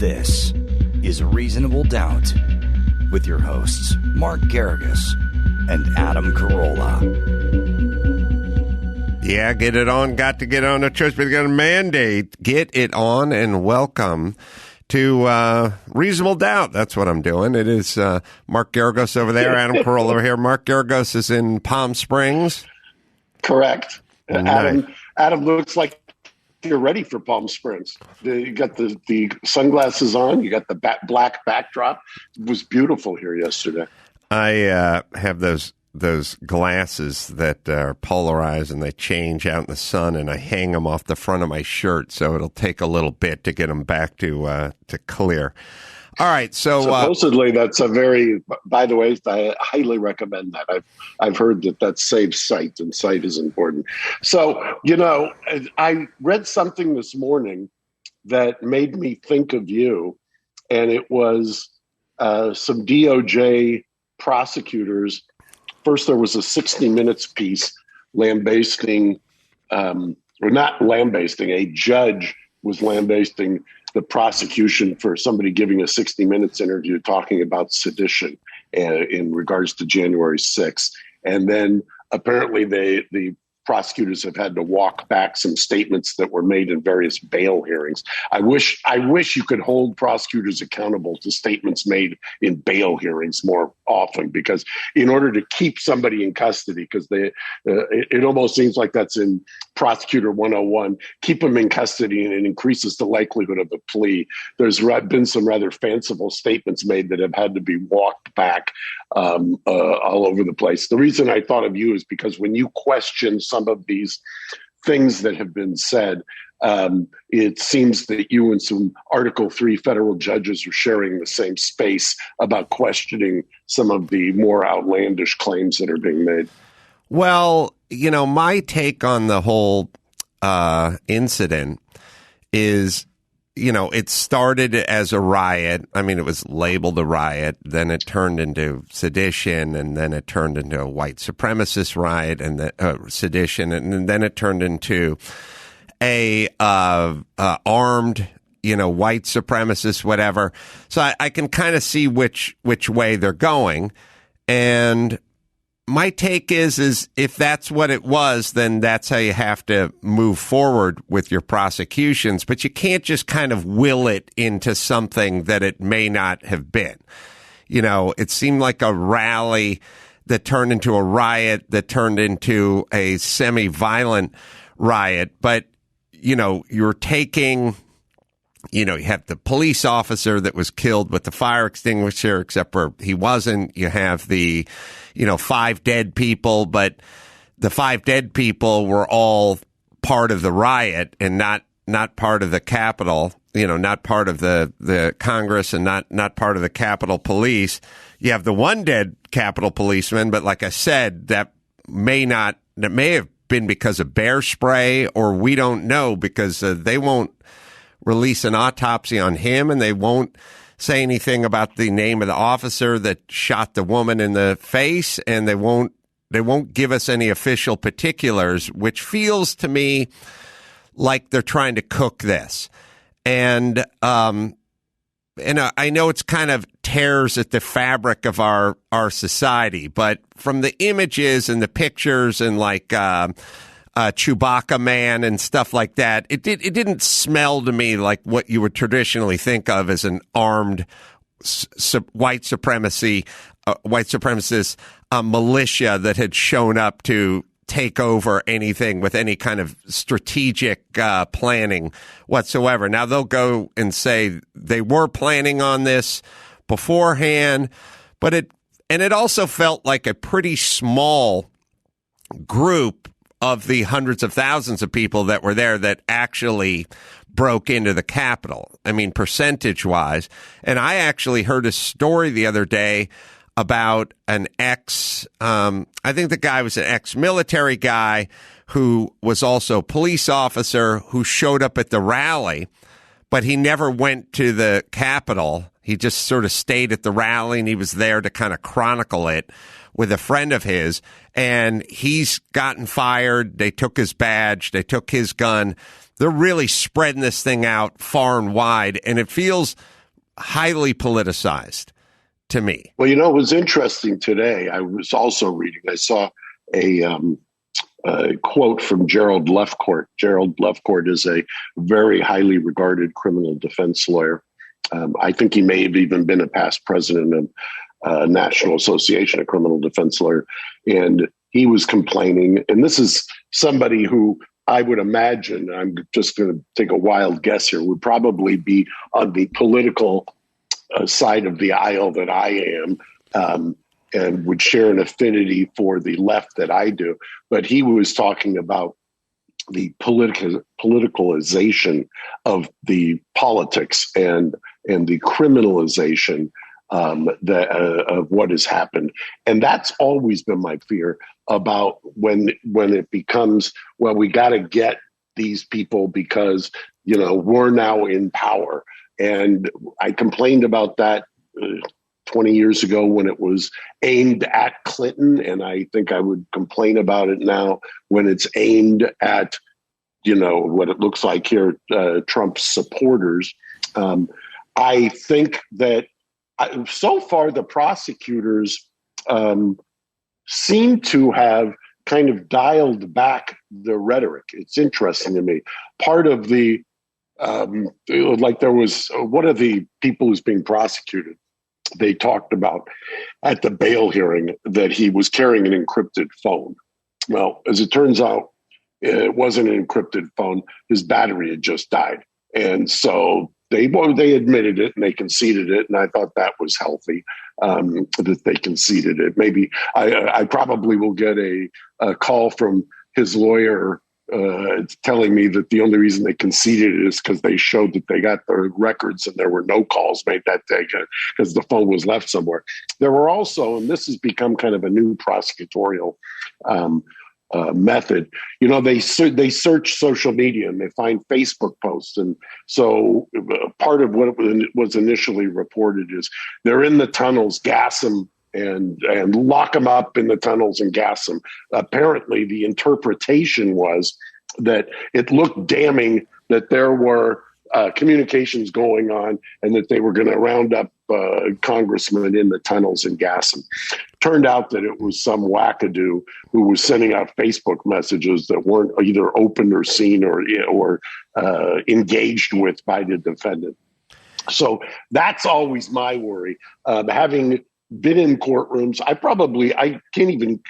This is Reasonable Doubt with your hosts, Mark Garrigus and Adam Carolla. Yeah, get it on. Got to get on. No choice but to get a mandate. Get it on and welcome to Reasonable Doubt. That's what I'm doing. It is Mark Garrigus over there, Adam Carolla over here. Mark Garrigus is in Palm Springs. Correct. Nice. Adam looks like you're ready for Palm Springs. You got the sunglasses on. You got the black backdrop. It was beautiful here yesterday. I have those glasses that are polarized and they change out in the sun, and I hang them off the front of my shirt, so it'll take a little bit to get them back to clear. All right, so supposedly that's a very. By the way, I highly recommend that. I've heard that saves sight, and sight is important. So I read something this morning that made me think of you, and it was some DOJ prosecutors. First, there was a 60 Minutes piece lambasting, or not lambasting. A judge was lambasting the prosecution for somebody giving a 60 Minutes interview talking about sedition in regards to January 6th. And then apparently the prosecutors have had to walk back some statements that were made in various bail hearings. I wish you could hold prosecutors accountable to statements made in bail hearings more often, because in order to keep somebody in custody, because it almost seems like that's in Prosecutor 101, keep them in custody and it increases the likelihood of a plea. There's been some rather fanciful statements made that have had to be walked back all over the place. The reason I thought of you is because when you question some of these things that have been said, it seems that you and some Article 3 federal judges are sharing the same space about questioning some of the more outlandish claims that are being made. Well, my take on the whole incident is, it started as a riot. I mean, it was labeled a riot. Then it turned into sedition, and then it turned into a white supremacist riot and sedition, and then it turned into a armed, white supremacist, whatever. So I can kind of see which way they're going, and my take is if that's what it was, then that's how you have to move forward with your prosecutions. But you can't just kind of will it into something that it may not have been. It seemed like a rally that turned into a riot, that turned into a semi-violent riot. But, you're taking... you have the police officer that was killed with the fire extinguisher, except for he wasn't. You have the, 5 dead people, but the 5 dead people were all part of the riot and not part of the Capitol, not part of the Congress and not part of the Capitol Police. You have the 1 dead Capitol policeman, but like I said, that may have been because of bear spray, or we don't know, because they won't release an autopsy on him, and they won't say anything about the name of the officer that shot the woman in the face, and they won't give us any official particulars, which feels to me like they're trying to cook this. And I know it's kind of tears at the fabric of our society, but from the images and the pictures and Chewbacca man and stuff like that, it didn't smell to me like what you would traditionally think of as an armed white supremacist militia that had shown up to take over anything with any kind of strategic planning whatsoever. Now they'll go and say they were planning on this beforehand, but it also felt like a pretty small group of the hundreds of thousands of people that were there that actually broke into the Capitol. I mean, percentage-wise. And I actually heard a story the other day about an I think the guy was an ex-military guy who was also a police officer who showed up at the rally, but he never went to the Capitol. He just sort of stayed at the rally, and he was there to kind of chronicle it with a friend of his, and he's gotten fired. They took his badge, they took his gun, they're really spreading this thing out far and wide, and it feels highly politicized to me. Well, it was interesting today. I was also reading. I saw a quote from Gerald Lefcourt. Gerald Lefcourt is a very highly regarded criminal defense lawyer. I think he may have even been a past president of National Association of Criminal Defense Lawyers. And he was complaining, and this is somebody who I would imagine, I'm just going to take a wild guess here, would probably be on the political side of the aisle that I am, and would share an affinity for the left that I do. But he was talking about the politicalization of the politics and the criminalization of what has happened. And that's always been my fear about when it becomes, well, we got to get these people because, we're now in power. And I complained about that 20 years ago when it was aimed at Clinton. And I think I would complain about it now when it's aimed at, what it looks like here, Trump's supporters. I think that so far the prosecutors seem to have kind of dialed back the rhetoric. It's interesting to me. Part of the, there was one of the people who's being prosecuted, they talked about at the bail hearing that he was carrying an encrypted phone. Well, as it turns out, it wasn't an encrypted phone. His battery had just died. And so they admitted it and they conceded it. And I thought that was healthy, that they conceded it. Maybe I probably will get a call from his lawyer telling me that the only reason they conceded it is because they showed that they got their records and there were no calls made that day because the phone was left somewhere. There were also, and this has become kind of a new prosecutorial method, they search social media and they find Facebook posts. And so part of what was initially reported is they're in the tunnels, gas them, and lock them up in the tunnels and gas them. Apparently, the interpretation was that it looked damning that there were communications going on and that they were going to round up congressmen in the tunnels and gas them. Turned out that it was some wackadoo who was sending out Facebook messages that weren't either opened or seen or engaged with by the defendant. So that's always my worry. Having been in courtrooms, I can't even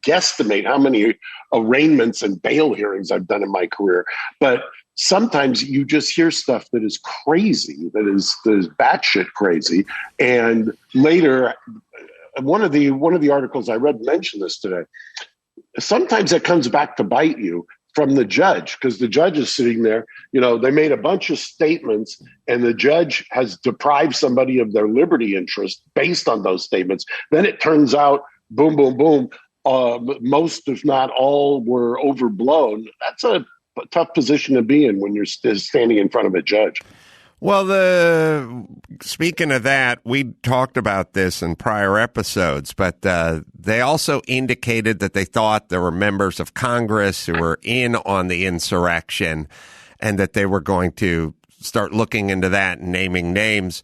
guesstimate how many arraignments and bail hearings I've done in my career. But sometimes you just hear stuff that is crazy, that is batshit crazy. And later, one of the articles I read mentioned this today. Sometimes it comes back to bite you from the judge, because the judge is sitting there, they made a bunch of statements and the judge has deprived somebody of their liberty interest based on those statements. Then it turns out, boom, boom, boom, most, if not all, were overblown. That's a tough position to be in when you're standing in front of a judge. Well, speaking of that, we talked about this in prior episodes, but they also indicated that they thought there were members of Congress who were in on the insurrection and that they were going to start looking into that and naming names,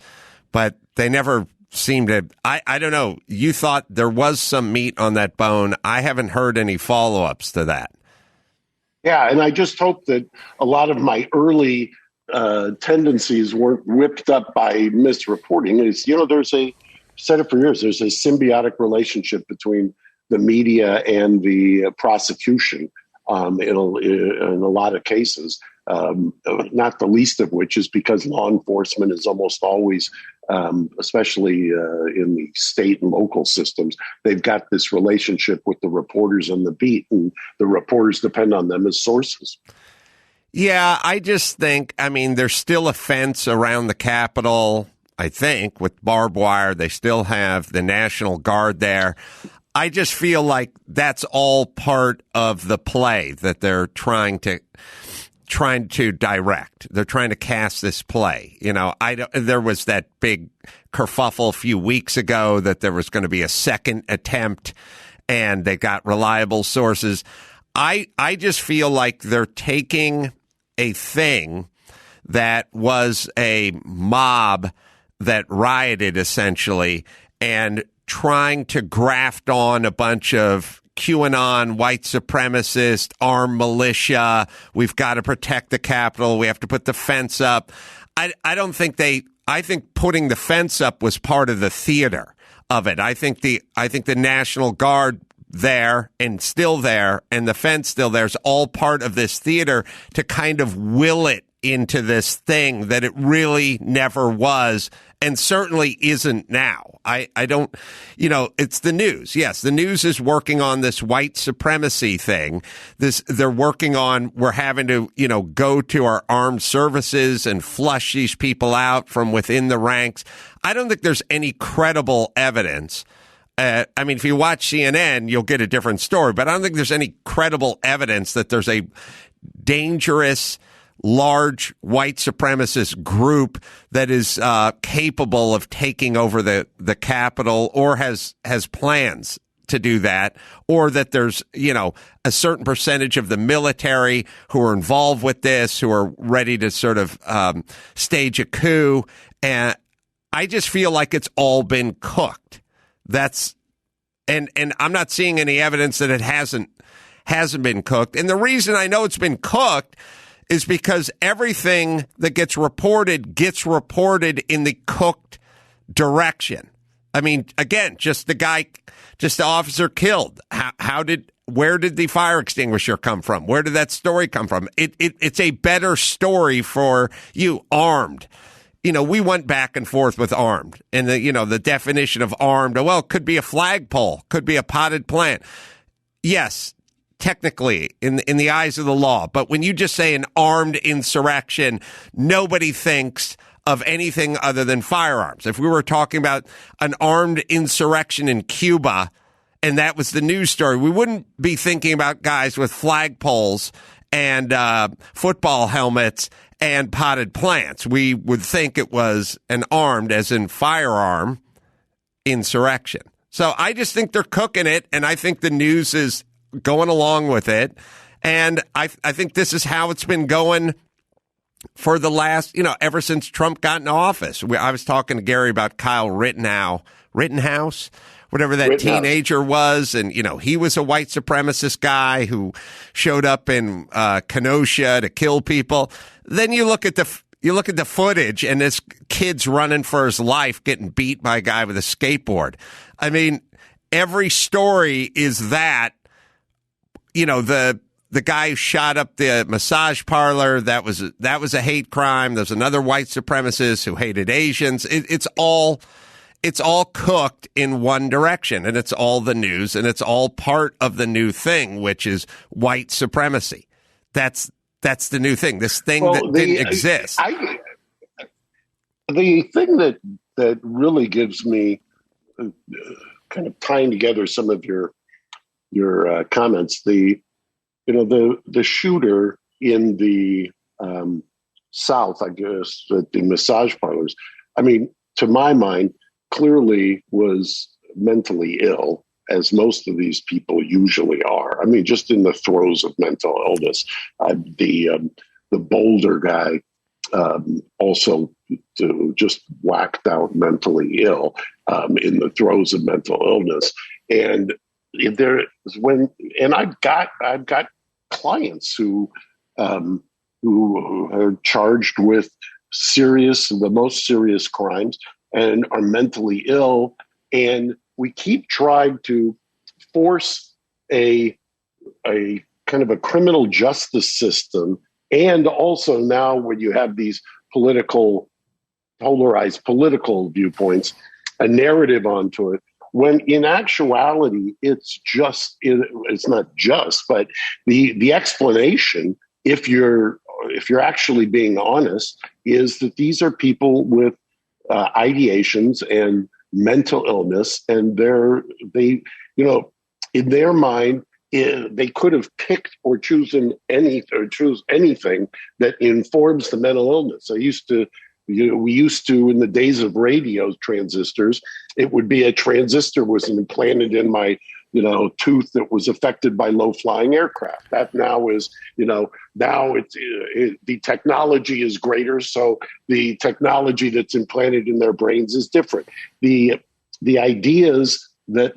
but they never seemed to. I don't know. You thought there was some meat on that bone. I haven't heard any follow-ups to that. Yeah, and I just hope that a lot of my early tendencies weren't whipped up by misreporting. There's said it for years, there's a symbiotic relationship between the media and the prosecution in a lot of cases, not the least of which is because law enforcement is almost always, especially in the state and local systems, they've got this relationship with the reporters on the beat, and the reporters depend on them as sources. Yeah, I just think, there's still a fence around the Capitol, I think, with barbed wire. They still have the National Guard there. I just feel like that's all part of the play that they're trying to direct. They're trying to cast this play. There was that big kerfuffle a few weeks ago that there was going to be a second attempt, and they got reliable sources. I just feel like they're taking a thing that was a mob that rioted essentially and trying to graft on a bunch of QAnon, white supremacist, armed militia. We've got to protect the Capitol. We have to put the fence up. I don't think I think putting the fence up was part of the theater of it. I think the National Guard there and still there and the fence still there is all part of this theater to kind of will it into this thing that it really never was and certainly isn't now. I don't, it's the news. Yes, the news is working on this white supremacy thing. They're working on, we're having to, go to our armed services and flush these people out from within the ranks. I don't think there's any credible evidence. If you watch CNN, you'll get a different story, but I don't think there's any credible evidence that there's a dangerous, large white supremacist group that is capable of taking over the Capitol or has plans to do that, or that there's, a certain percentage of the military who are involved with this, who are ready to sort of stage a coup. And I just feel like it's all been cooked. And I'm not seeing any evidence that it hasn't been cooked. And the reason I know it's been cooked is because everything that gets reported in the cooked direction. Again, just the officer killed. Where did the fire extinguisher come from? Where did that story come from? It's a better story for you, armed. We went back and forth with armed, and the definition of armed. Well, it could be a flagpole, could be a potted plant. Yes, technically, in the eyes of the law. But when you just say an armed insurrection, nobody thinks of anything other than firearms. If we were talking about an armed insurrection in Cuba, and that was the news story, we wouldn't be thinking about guys with flagpoles and football helmets and potted plants. We would think it was an armed, as in firearm, insurrection. So I just think they're cooking it, and I think the news is going along with it. And I think this is how it's been going for the last, ever since Trump got in office. I was talking to Gary about Kyle Rittenhouse, whatever that teenager was. And, he was a white supremacist guy who showed up in Kenosha to kill people. Then you look at the footage, and this kid's running for his life, getting beat by a guy with a skateboard. Every story is that, the guy who shot up the massage parlor, that was a hate crime. There's another white supremacist who hated Asians. It's all cooked in one direction, and it's all the news, and it's all part of the new thing, which is white supremacy. That's the new thing. This thing that didn't exist. The thing that really gives me kind of tying together some of your comments, the shooter in the South, I guess, at the massage parlors, to my mind, clearly was mentally ill, as most of these people usually are. Just in the throes of mental illness. The Boulder guy also just whacked out mentally ill in the throes of mental illness. And I've got clients who are charged with the most serious crimes and are mentally ill, and we keep trying to force a kind of a criminal justice system, and also now when you have these polarized political viewpoints, a narrative onto it, when in actuality it's not just, but the explanation, if you're actually being honest, is that these are people with ideations and mental illness, and they in their mind they could have picked or choose anything that informs the mental illness. We used to, in the days of radio transistors, it would be a transistor was implanted in my tooth that was affected by low-flying aircraft. That now is, now the technology is greater, so the technology that's implanted in their brains is different. The ideas that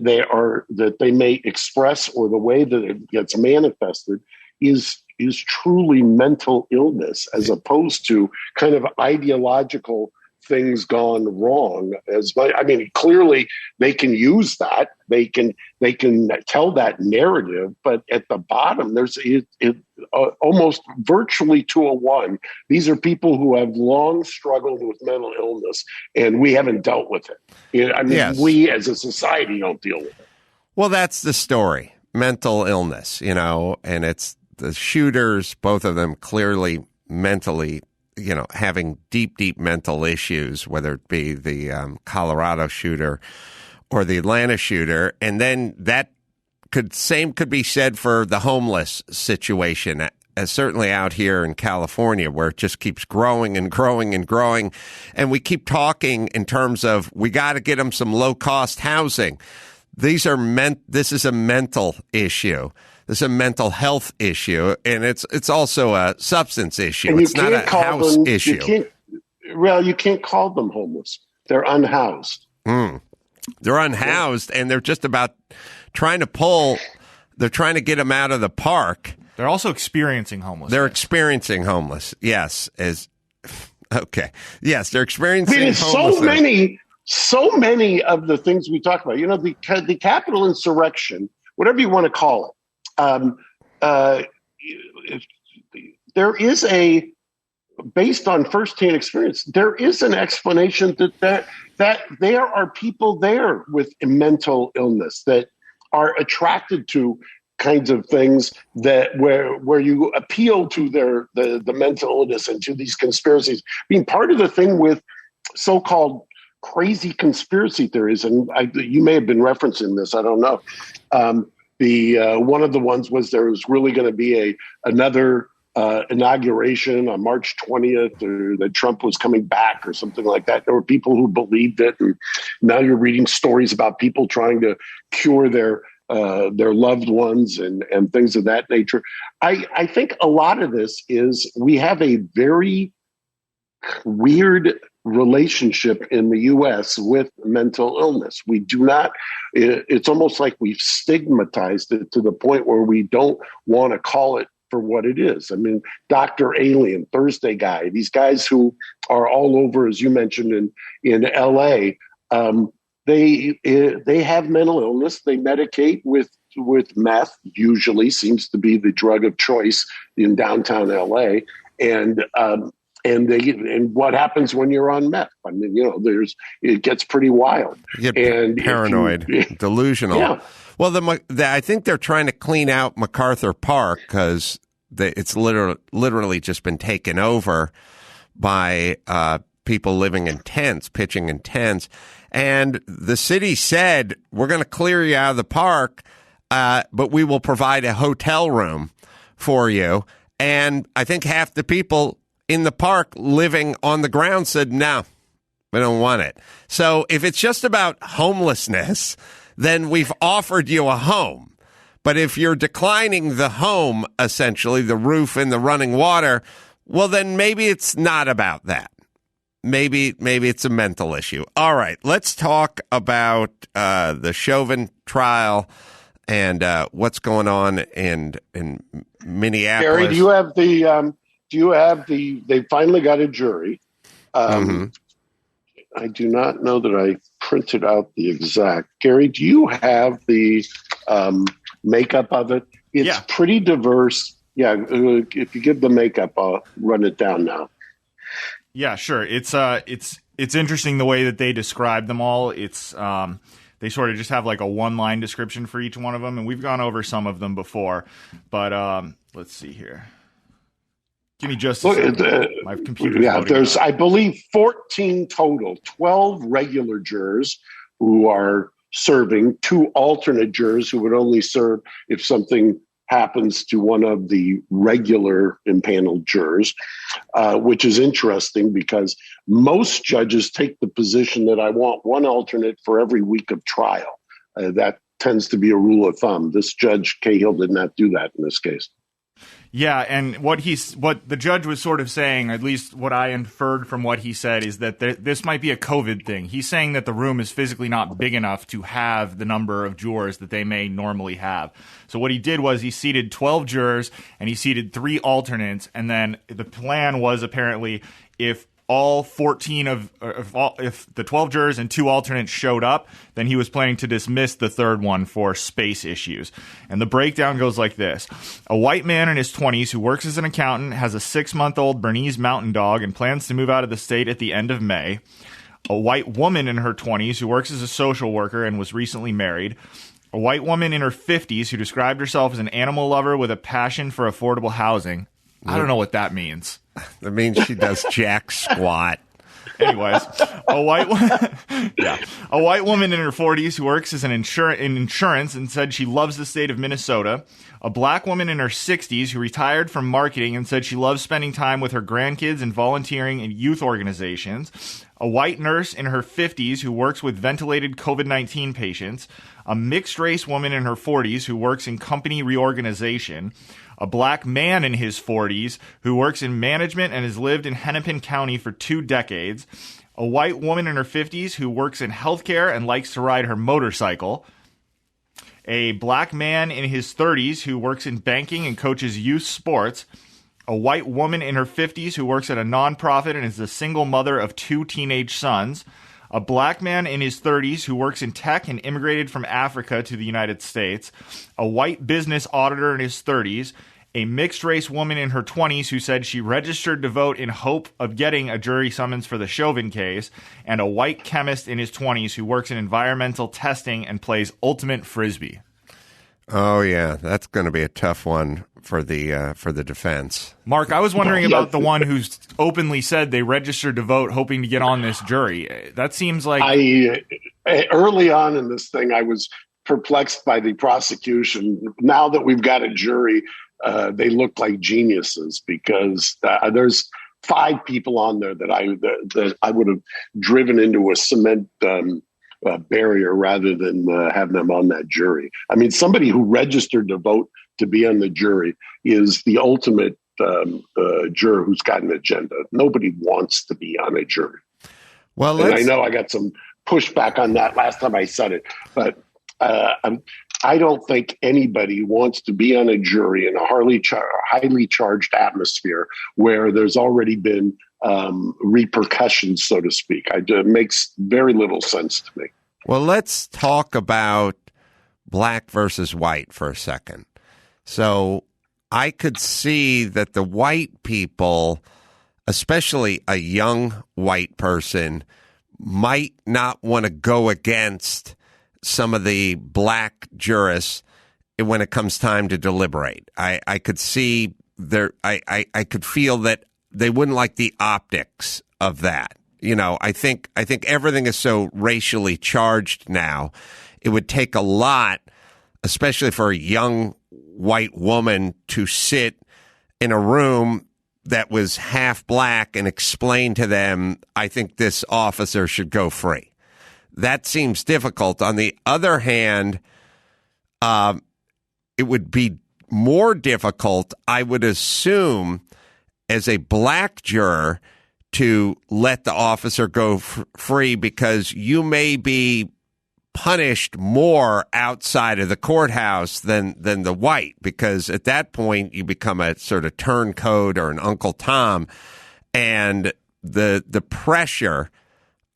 they may express, or the way that it gets manifested, is truly mental illness, as opposed to kind of ideological things gone wrong. Clearly they can use that. They can tell that narrative, but at the bottom, there's almost virtually 2-1. These are people who have long struggled with mental illness, and we haven't dealt with it. Yes. We as a society don't deal with it. Well, that's the story. Mental illness, and it's the shooters, both of them clearly mentally, having deep mental issues, whether it be the Colorado shooter or the Atlanta shooter. And then that could be said for the homeless situation, certainly out here in California, where it just keeps growing and growing and growing. And we keep talking in terms of, we got to get them some low-cost housing. This is a mental issue. This is a mental health issue, and it's also a substance issue. It's not a house issue. You can't call them homeless. They're unhoused. They're unhoused, and they're just about trying to get them out of the park. They're also experiencing homelessness. They're experiencing homeless. Yes. Okay. Yes, they're experiencing homelessness. So many of the things we talk about, the Capitol insurrection, whatever you want to call it, there is based on firsthand experience, there is an explanation that there are people there with mental illness that are attracted to kinds of things where you appeal to the mental illness and to these conspiracies. Part of the thing with so-called crazy conspiracy theories, and you may have been referencing this, I don't know. One of the ones was there was really going to be another inauguration on March 20th, or that Trump was coming back or something like that. There were people who believed it, and now you're reading stories about people trying to cure their loved ones and things of that nature. I think a lot of this is we have a very weird relationship in the U.S. with mental illness. We do not, it's almost like we've stigmatized it to the point where we don't want to call it for what it is. Dr. Alien, Thursday Guy, these guys who are all over, as you mentioned, in L.A., they have mental illness. They medicate with meth, usually seems to be the drug of choice in downtown L.A., and what happens when you're on meth? It gets pretty wild. You get paranoid, delusional. Yeah. Well, I think they're trying to clean out MacArthur Park because it's literally just been taken over by people living in tents, pitching in tents. And the city said, we're going to clear you out of the park, but we will provide a hotel room for you. And I think half the people in the park living on the ground said, no, we don't want it. So if it's just about homelessness, then we've offered you a home. But if you're declining the home, essentially the roof and the running water, well, then maybe it's not about that. Maybe it's a mental issue. All right, let's talk about the Chauvin trial and what's going on in Minneapolis. Gary, do you have they finally got a jury. I do not know that I printed out the exact. Gary, do you have the makeup of it? It's pretty diverse. Yeah, if you give the makeup, I'll run it down now. Yeah, sure. It's interesting the way that they describe them all. It's they sort of just have like a one-line description for each one of them, and we've gone over some of them before. But let's see here. Give me just a second. My computer's there's, I believe, 14 total, 12 regular jurors who are serving, 2 alternate jurors who would only serve if something happens to one of the regular impaneled jurors, which is interesting because most judges take the position that I want one alternate for every week of trial. That tends to be a rule of thumb. This Judge Cahill did not do that in this case. Yeah, and what the judge was sort of saying, at least what I inferred from what he said, is that this might be a COVID thing. He's saying that the room is physically not big enough to have the number of jurors that they may normally have. So what he did was he seated 12 jurors and he seated 3 alternates, and then the plan was apparently if all 14 if the 12 jurors and 2 alternates showed up, then he was planning to dismiss the third one for space issues. And the breakdown goes like this. A white man in his 20s who works as an accountant, has a 6-month-old Bernese mountain dog, and plans to move out of the state at the end of May. A white woman in her 20s who works as a social worker and was recently married. A white woman in her 50s who described herself as an animal lover with a passion for affordable housing. I don't know what that means. That means she does jack squat. Anyways, a white woman in her 40s who works as in insurance and said she loves the state of Minnesota. A black woman in her 60s who retired from marketing and said she loves spending time with her grandkids and volunteering in youth organizations. A white nurse in her 50s who works with ventilated COVID-19 patients. A mixed-race woman in her 40s who works in company reorganization. A black man in his 40s who works in management and has lived in Hennepin County for 2 decades. A white woman in her 50s who works in healthcare and likes to ride her motorcycle. A black man in his 30s who works in banking and coaches youth sports. A white woman in her 50s who works at a nonprofit and is the single mother of 2 teenage sons. A black man in his 30s who works in tech and immigrated from Africa to the United States. A white business auditor in his 30s. A mixed-race woman in her 20s who said she registered to vote in hope of getting a jury summons for the Chauvin case. And a white chemist in his 20s who works in environmental testing and plays ultimate frisbee. Oh, yeah. That's going to be a tough one for the defense. Mark, I was wondering about the one who's openly said they registered to vote hoping to get on this jury. That seems like... Early on in this thing, I was perplexed by the prosecution. Now that we've got a jury, they look like geniuses because there's 5 people on there that I would have driven into a cement barrier rather than have them on that jury. I mean, somebody who registered to vote to be on the jury is the ultimate juror who's got an agenda. Nobody wants to be on a jury. Well, and I know I got some pushback on that last time I said it, but I don't think anybody wants to be on a jury in a highly charged atmosphere where there's already been repercussions, so to speak. It makes very little sense to me. Well, let's talk about black versus white for a second. So I could see that the white people, especially a young white person, might not want to go against some of the black jurists when it comes time to deliberate. I could see I could feel that they wouldn't like the optics of that. You know, I think everything is so racially charged now. It would take a lot, especially for a young white woman, to sit in a room that was half black and explain to them, I think this officer should go free. That seems difficult. On the other hand, it would be more difficult, I would assume, as a black juror to let the officer go free because you may be punished more outside of the courthouse than the white, because at that point you become a sort of turncoat or an Uncle Tom, and the pressure,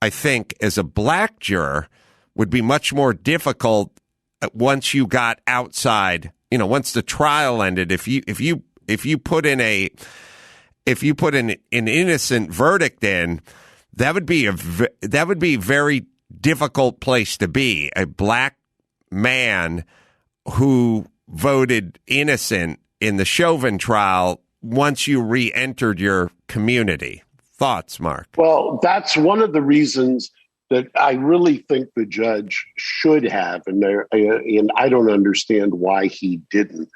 I think, as a black juror would be much more difficult once you got outside. You know, once the trial ended, if you put in an innocent verdict in, that would be a very difficult place to be. A black man who voted innocent in the Chauvin trial once you re-entered your community. Thoughts, Mark? Well, that's one of the reasons that I really think the judge should have, and I don't understand why he didn't.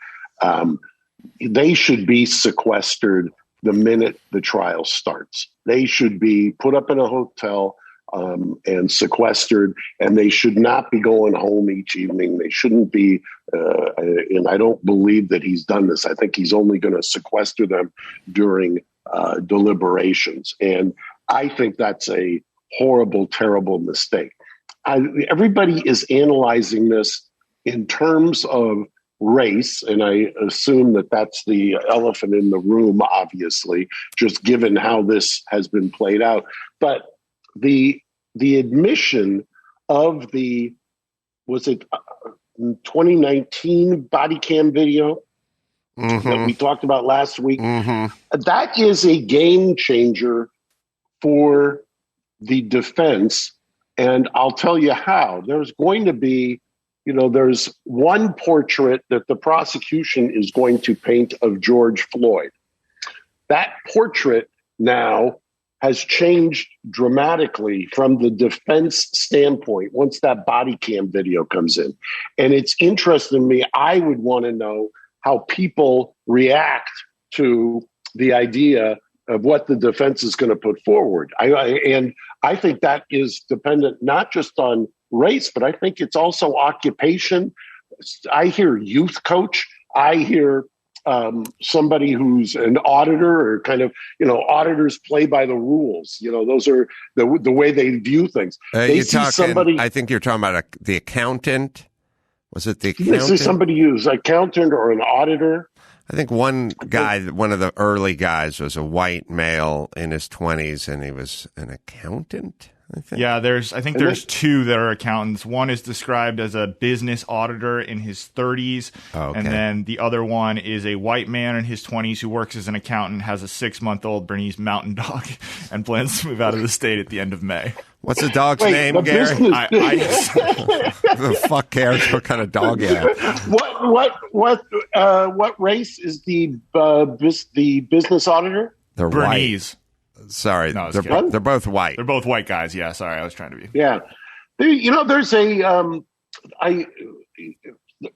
They should be sequestered the minute the trial starts. They should be put up in a hotel and sequestered, and they should not be going home each evening. They shouldn't be, and I don't believe that he's done this. I think he's only going to sequester them during deliberations. And I think that's a horrible, terrible mistake. Everybody is analyzing this in terms of race, and I assume that that's the elephant in the room, obviously, just given how this has been played out. But the admission of the, was it 2019 body cam video that we talked about last week? That is a game changer for the defense. And I'll tell you how. There's going to be, there's one portrait that the prosecution is going to paint of George Floyd. That portrait now has changed dramatically from the defense standpoint once that body cam video comes in. And it's interesting to me. I would want to know how people react to the idea of what the defense is going to put forward. And I think that is dependent not just on race, but I think it's also occupation. I hear youth coach. I hear somebody who's an auditor, or kind of, auditors play by the rules. Those are the way they view things. They see somebody. I think you're talking about the accountant. Was it the accountant? They see somebody who's an accountant or an auditor. I think one guy, one of the early guys, was a white male in his 20s, and he was an accountant, I think. Yeah, there's two that are accountants. One is described as a business auditor in his 30s, and then the other one is a white man in his 20s who works as an accountant, has a 6-month-old Bernese mountain dog, and plans to move out of the state at the end of May. What's the dog's name, Gary? The fuck cares what kind of dog you have? What race is the business auditor? They're Bernese. White. Sorry, No, they're both white. They're both white guys. Yeah, sorry, I was trying to be. Yeah, there's a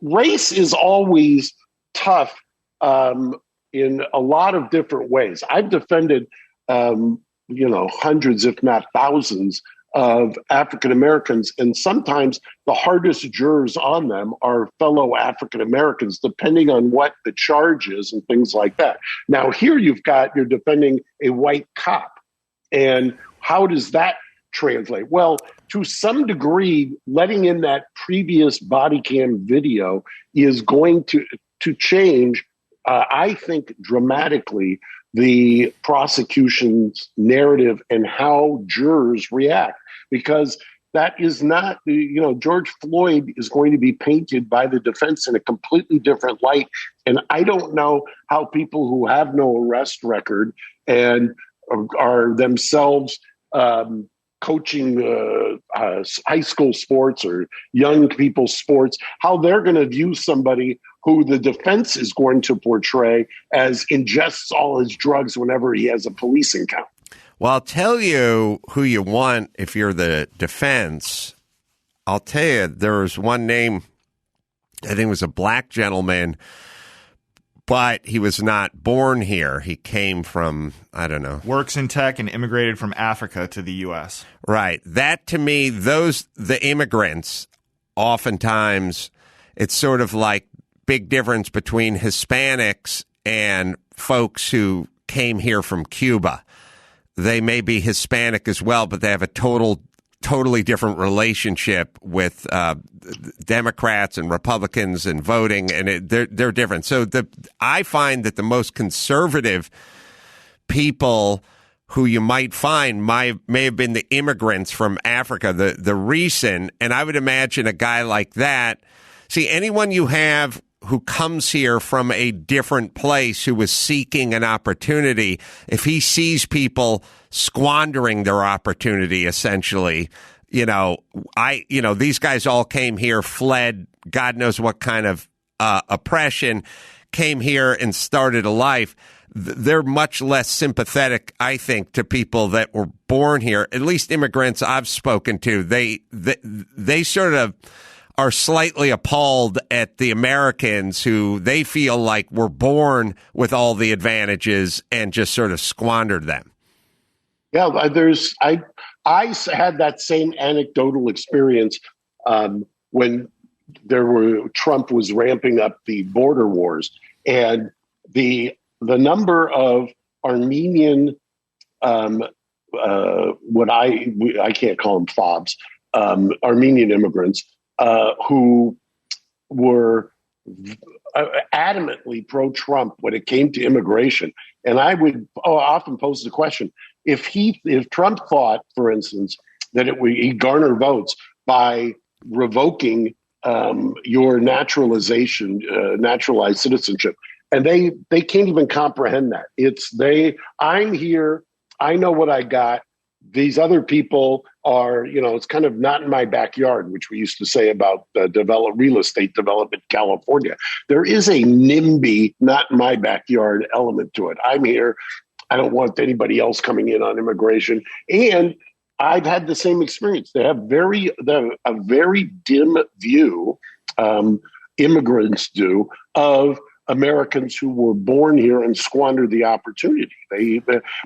race is always tough in a lot of different ways. I've defended hundreds, if not thousands, of African Americans, and sometimes the hardest jurors on them are fellow African Americans, depending on what the charge is and things like that. Now, here you're defending a white cop, and how does that translate? Well, to some degree, letting in that previous body cam video is going to change, I think, dramatically the prosecution's narrative and how jurors react, because that is not, George Floyd is going to be painted by the defense in a completely different light. And I don't know how people who have no arrest record and are themselves coaching high school sports or young people's sports, how they're going to view somebody who the defense is going to portray as ingests all his drugs whenever he has a police encounter. Well, I'll tell you who you want if you're the defense. I'll tell you, there was one name, I think it was a black gentleman, but he was not born here. He came from, I don't know. Works in tech and immigrated from Africa to the U.S. Right. That, to me, the immigrants, oftentimes, it's sort of like big difference between Hispanics and folks who came here from Cuba. They may be Hispanic as well, but they have a totally different relationship with Democrats and Republicans and voting, and they're different. So I find that the most conservative people who you might find may have been the immigrants from Africa, the recent, and I would imagine a guy like that. See, anyone you have who comes here from a different place, who is seeking an opportunity, if he sees people squandering their opportunity, essentially, these guys all came here, fled, God knows what kind of oppression, came here and started a life. They're much less sympathetic, I think, to people that were born here. At least immigrants I've spoken to, they sort of are slightly appalled at the Americans who they feel like were born with all the advantages and just sort of squandered them. Yeah, I had that same anecdotal experience when Trump was ramping up the border wars, and the number of Armenian what I can't call them fobs, Armenian immigrants who were adamantly pro-Trump when it came to immigration. And I would often pose the question: if Trump thought, for instance, that he'd garner votes by revoking your naturalized citizenship, and they can't even comprehend that. I'm here, I know what I got. These other people are, it's kind of not in my backyard, which we used to say about real estate development in California. There is a NIMBY, not in my backyard element to it. I'm here. I don't want anybody else coming in on immigration. And I've had the same experience. They have a very dim view, immigrants do, of Americans who were born here and squandered the opportunity.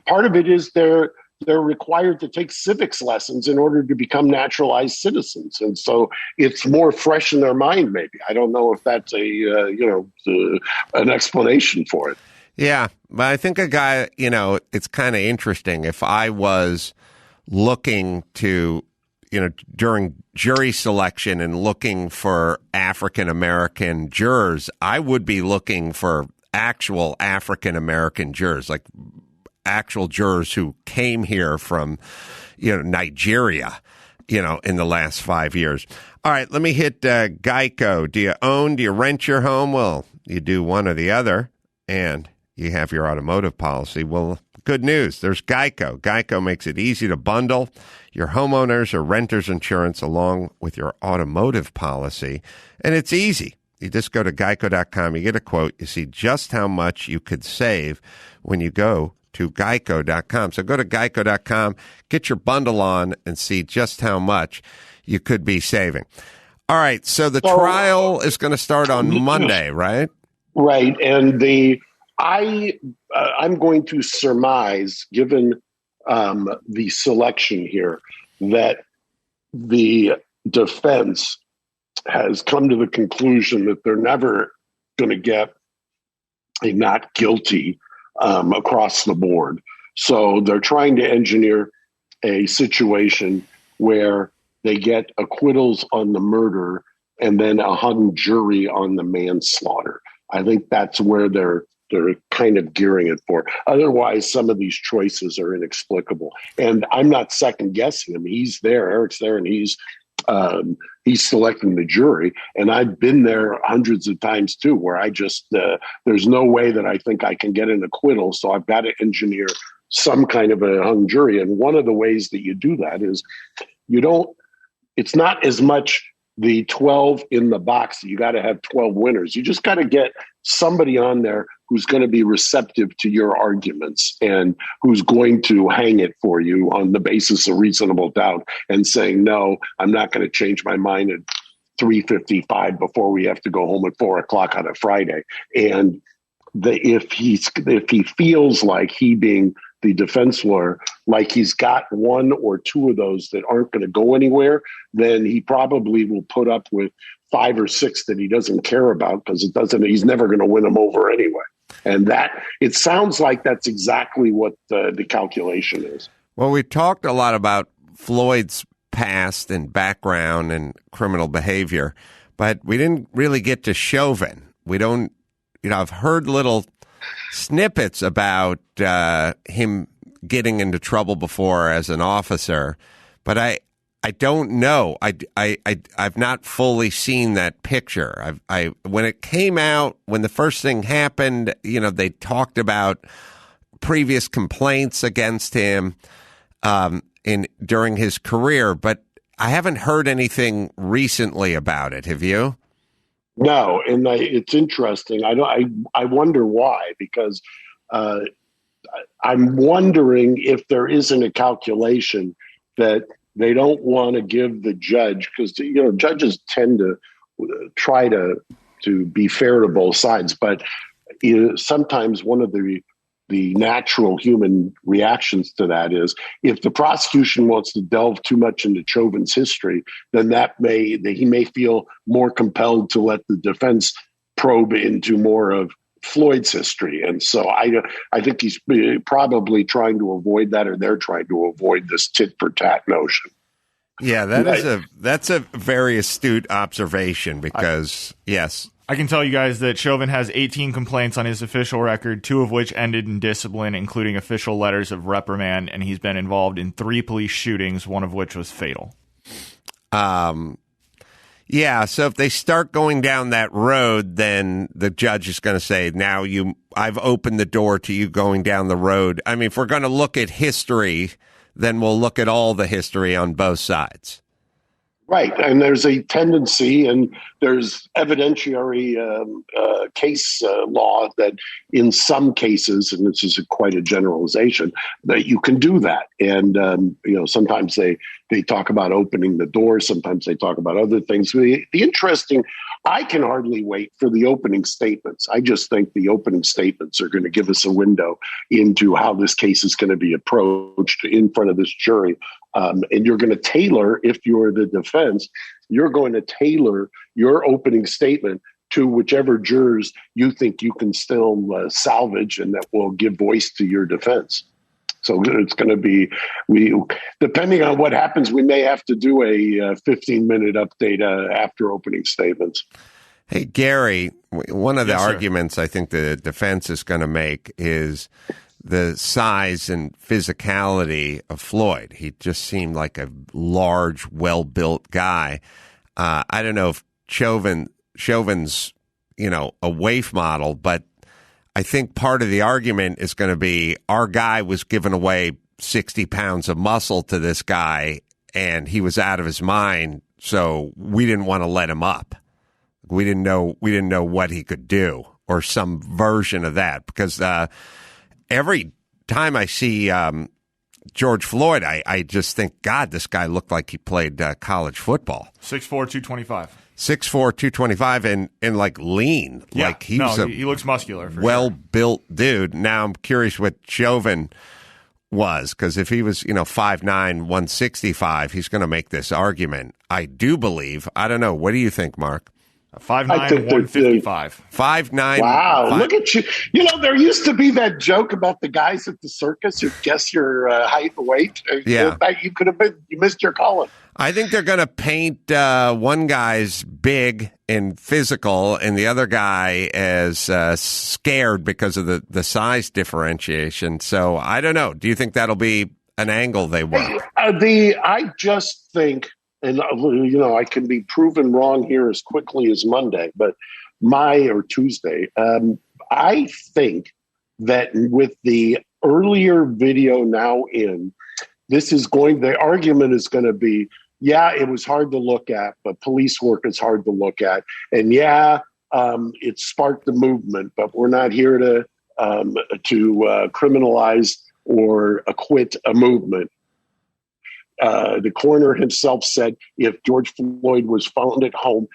Part of it is they're required to take civics lessons in order to become naturalized citizens, and so it's more fresh in their mind. Maybe I don't know if that's an explanation for it. Yeah, but I think a guy, it's kind of interesting. If I was looking to, during jury selection and looking for African American jurors, I would be looking for actual African American jurors, like actual jurors who came here from, Nigeria, in the last 5 years. All right, let me hit Geico. Do you rent your home? Well, you do one or the other, and you have your automotive policy. Well, good news. There's Geico. Geico makes it easy to bundle your homeowners or renters insurance along with your automotive policy, and it's easy. You just go to geico.com, you get a quote, you see just how much you could save when you go to geico.com. So go to geico.com, get your bundle on, and see just how much you could be saving. All right, so the trial is going to start on Monday, right? Right, and I'm going to surmise, given the selection here, that the defense has come to the conclusion that they're never going to get a not guilty across the board. So they're trying to engineer a situation where they get acquittals on the murder and then a hung jury on the manslaughter. I think that's where they're kind of gearing it for. Otherwise, some of these choices are inexplicable. And I'm not second guessing him. He's there, Eric's there, and he's selecting the jury. And I've been there hundreds of times too, where I just, there's no way that I think I can get an acquittal. So I've got to engineer some kind of a hung jury. And one of the ways that you do that is it's not as much the 12 in the box. You got to have 12 winners. You just got to get somebody on there who's going to be receptive to your arguments and who's going to hang it for you on the basis of reasonable doubt and saying, no, I'm not going to change my mind at 3:55 before we have to go home at 4:00 on a Friday. And if he feels like he being the defense lawyer, like he's got one or two of those that aren't going to go anywhere, then he probably will put up with 5 or 6 that he doesn't care about because he's never going to win them over anyway. And it sounds like that's exactly what the calculation is. Well, we talked a lot about Floyd's past and background and criminal behavior, but we didn't really get to Chauvin. We don't, I've heard little snippets about him getting into trouble before as an officer, but I don't know. I've not fully seen that picture. When it came out, when the first thing happened, they talked about previous complaints against him during his career, but I haven't heard anything recently about it. Have you? No, and it's interesting. I wonder why, because I'm wondering if there isn't a calculation that they don't want to give the judge, because judges tend to try to be fair to both sides, but sometimes one of the the natural human reactions to that is if the prosecution wants to delve too much into Chauvin's history, then he may feel more compelled to let the defense probe into more of Floyd's history. And so I think he's probably trying to avoid that, or they're trying to avoid this tit for tat notion. Yeah, that's a very astute observation because, yes. I can tell you guys that Chauvin has 18 complaints on his official record, 2 of which ended in discipline, including official letters of reprimand, and he's been involved in 3 police shootings, one of which was fatal. Yeah, so if they start going down that road, then the judge is going to say, now I've opened the door to you going down the road. I mean, if we're going to look at history, then we'll look at all the history on both sides. Right. And there's a tendency, and there's evidentiary case law that in some cases, and this is quite a generalization, that you can do that. And, sometimes they talk about opening the door. Sometimes they talk about other things. I can hardly wait for the opening statements. I just think the opening statements are going to give us a window into how this case is going to be approached in front of this jury. And you're going to tailor, if you're the defense, you're going to tailor your opening statement to whichever jurors you think you can still salvage and that will give voice to your defense. So it's going to be, depending on what happens, we may have to do a 15-minute update after opening statements. Hey, Gary, one of the Yes, sir. arguments I think the defense is going to make is the size and physicality of Floyd. He just seemed like a large, well-built guy. I don't know if Chauvin's, a waif model, but I think part of the argument is going to be our guy was giving away 60 pounds of muscle to this guy, and he was out of his mind, so we didn't want to let him up. We didn't know what he could do, or some version of that, because every time I see George Floyd, I just think, God, this guy looked like he played college football. 6'4", 225. 6'4", 225, and like lean. Yeah, like he looks muscular. For well-built dude. Now I'm curious what Chauvin was, because if he was, 5'9", 165, he's going to make this argument. I do believe. I don't know. What do you think, Mark? 5'9", 155. 5'9". Wow, look at you. There used to be that joke about the guys at the circus who guess your height and weight. Yeah. You missed your calling. I think they're going to paint one guy's big and physical and the other guy as scared because of the size differentiation. So I don't know. Do you think that'll be an angle they work? I just think, and I can be proven wrong here as quickly as Monday, but or Tuesday. I think that with the earlier video now in, the argument is going to be, yeah, it was hard to look at, but police work is hard to look at. And it sparked the movement, but we're not here to criminalize or acquit a movement. The coroner himself said if George Floyd was found at home,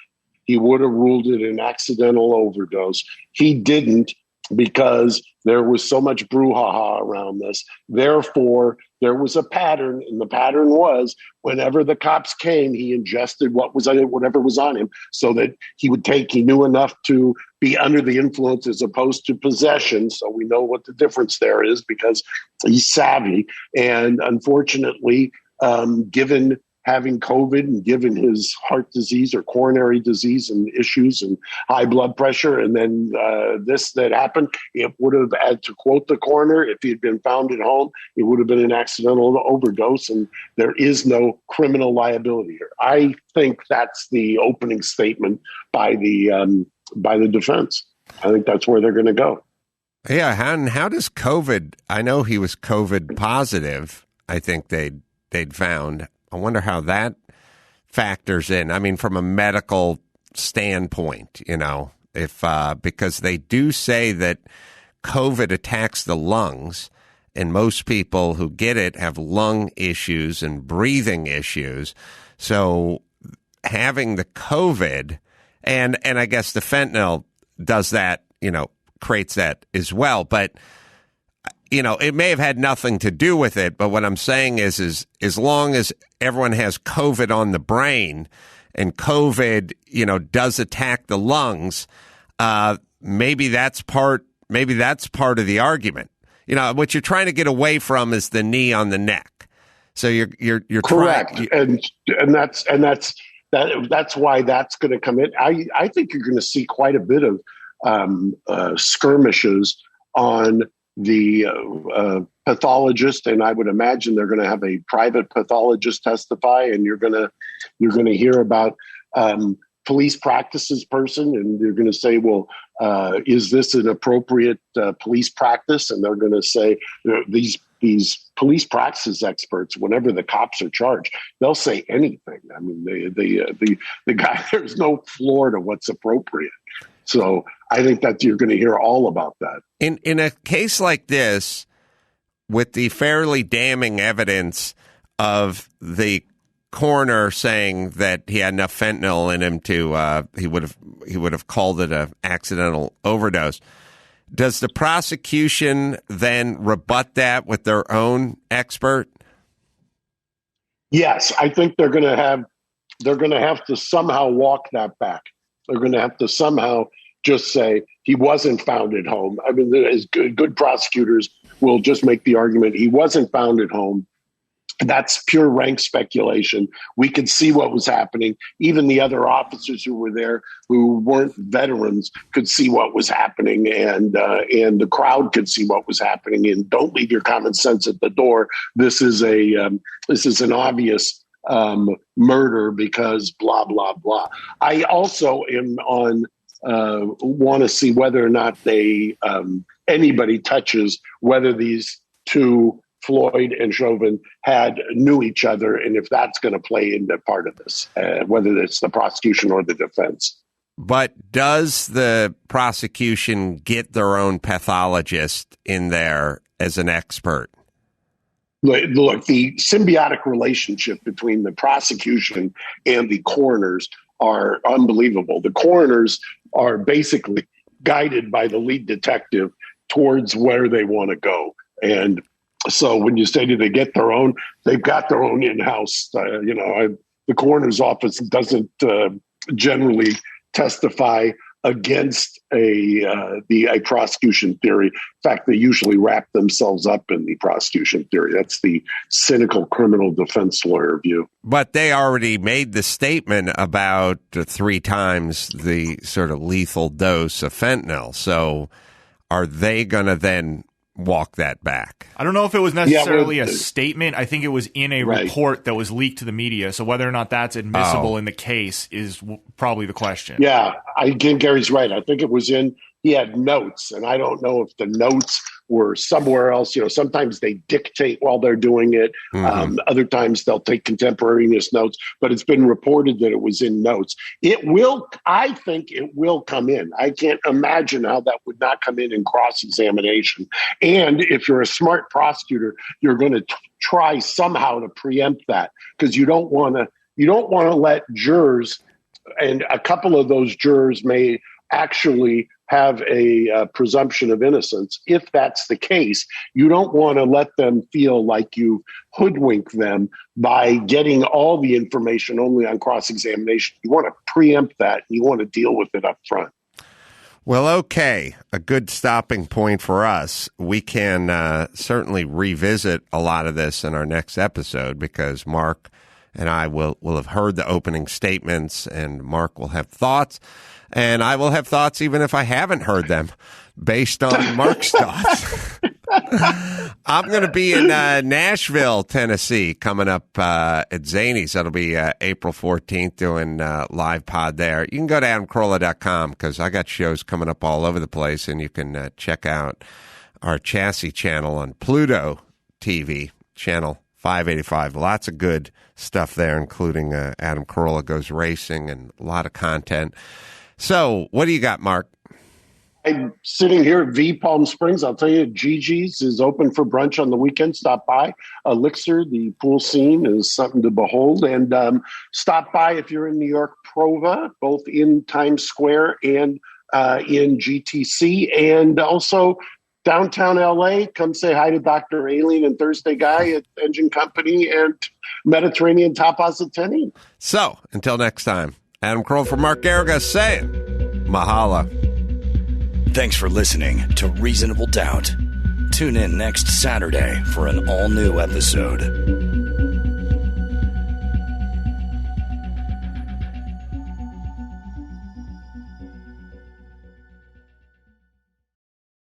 he would have ruled it an accidental overdose. He didn't, because there was so much brouhaha around this. Therefore, there was a pattern, and the pattern was whenever the cops came, he ingested whatever was on him, so that he knew enough to be under the influence as opposed to possession. So we know what the difference there is because he's savvy. And unfortunately, given having COVID and given his heart disease or coronary disease and issues and high blood pressure, and then this that happened, it would have, to quote the coroner, if he had been found at home, it would have been an accidental overdose, and there is no criminal liability here. I think that's the opening statement by the defense. I think that's where they're going to go. Yeah, and how does COVID? I know he was COVID positive. I think they'd found. I wonder how that factors in. I mean, from a medical standpoint, if because they do say that COVID attacks the lungs, and most people who get it have lung issues and breathing issues. So having the COVID, and I guess the fentanyl does that, creates that as well. But it may have had nothing to do with it, but what I'm saying is as long as everyone has COVID on the brain and COVID, does attack the lungs, maybe that's part of the argument. What you're trying to get away from is the knee on the neck. So you're correct, and that's why that's going to come in. I think you're going to see quite a bit of skirmishes on the pathologist, and I would imagine they're going to have a private pathologist testify, and you're going to hear about police practices person, and you're going to say, well, is this an appropriate police practice? And they're going to say, these police practices experts, whenever the cops are charged, they'll say anything. I mean, the guy, there's no floor to what's appropriate. So I think that you're going to hear all about that. In a case like this, with the fairly damning evidence of the coroner saying that he had enough fentanyl in him to he would have called it an accidental overdose. Does the prosecution then rebut that with their own expert? Yes, I think they're going to have to somehow walk that back. They're going to have to somehow just say he wasn't found at home. I mean, as good prosecutors will just make the argument he wasn't found at home. That's pure rank speculation. We could see what was happening. Even the other officers who were there, who weren't veterans, could see what was happening, and the crowd could see what was happening. And don't leave your common sense at the door. This is an obvious murder because blah blah blah. I also am on want to see whether or not anybody touches whether these two, Floyd and Chauvin, knew each other, and if that's going to play into part of this, whether it's the prosecution or the defense. But does the prosecution get their own pathologist in there as an expert? Look, the symbiotic relationship between the prosecution and the coroners are unbelievable. The coroners are basically guided by the lead detective towards where they want to go. And so when you say, do they get their own, they've got their own in-house, the coroner's office doesn't generally testify against a prosecution theory. In fact, they usually wrap themselves up in the prosecution theory. That's the cynical criminal defense lawyer view. But they already made the statement about 3 times the sort of lethal dose of fentanyl. So are they going to then walk that back? I don't know if it was necessarily a statement. I think it was in a report that was leaked to the media. So whether or not that's admissible in the case is probably the question. Yeah, Gary's right. I think it was he had notes, and I don't know if the notes were somewhere else. Sometimes they dictate while they're doing it. Mm-hmm. Other times they'll take contemporaneous notes, but it's been reported that it was in notes. I think it will come in. I can't imagine how that would not come in cross-examination. And if you're a smart prosecutor, you're going to try somehow to preempt that, because you don't want to let jurors, and a couple of those jurors may actually have a presumption of innocence. If that's the case, you don't want to let them feel like you hoodwink them by getting all the information only on cross-examination. You want to preempt that. You want to deal with it up front. Well, okay, a good stopping point for us. We can certainly revisit a lot of this in our next episode, because Mark and I will have heard the opening statements, and Mark will have thoughts, and I will have thoughts even if I haven't heard them, based on Mark's thoughts. I'm going to be in Nashville, Tennessee, coming up at Zany's. That'll be April 14th, doing live pod there. You can go to adamcarolla.com, because I got shows coming up all over the place, and you can check out our Chassis channel on Pluto TV, channel 585. Lots of good stuff there, including Adam Carolla Goes Racing and a lot of content. So what do you got, Mark? I'm sitting here at V Palm Springs. I'll tell you, Gigi's is open for brunch on the weekend. Stop by. Elixir, the pool scene, is something to behold. And stop by if you're in New York, Prova, both in Times Square and in GTC. And also downtown LA, come say hi to Dr. Alien and Thursday Guy at Engine Company and Mediterranean Tapas at Tenny. So, until next time, Adam Carolla for Mark Garriga saying, Mahala. Thanks for listening to Reasonable Doubt. Tune in next Saturday for an all-new episode.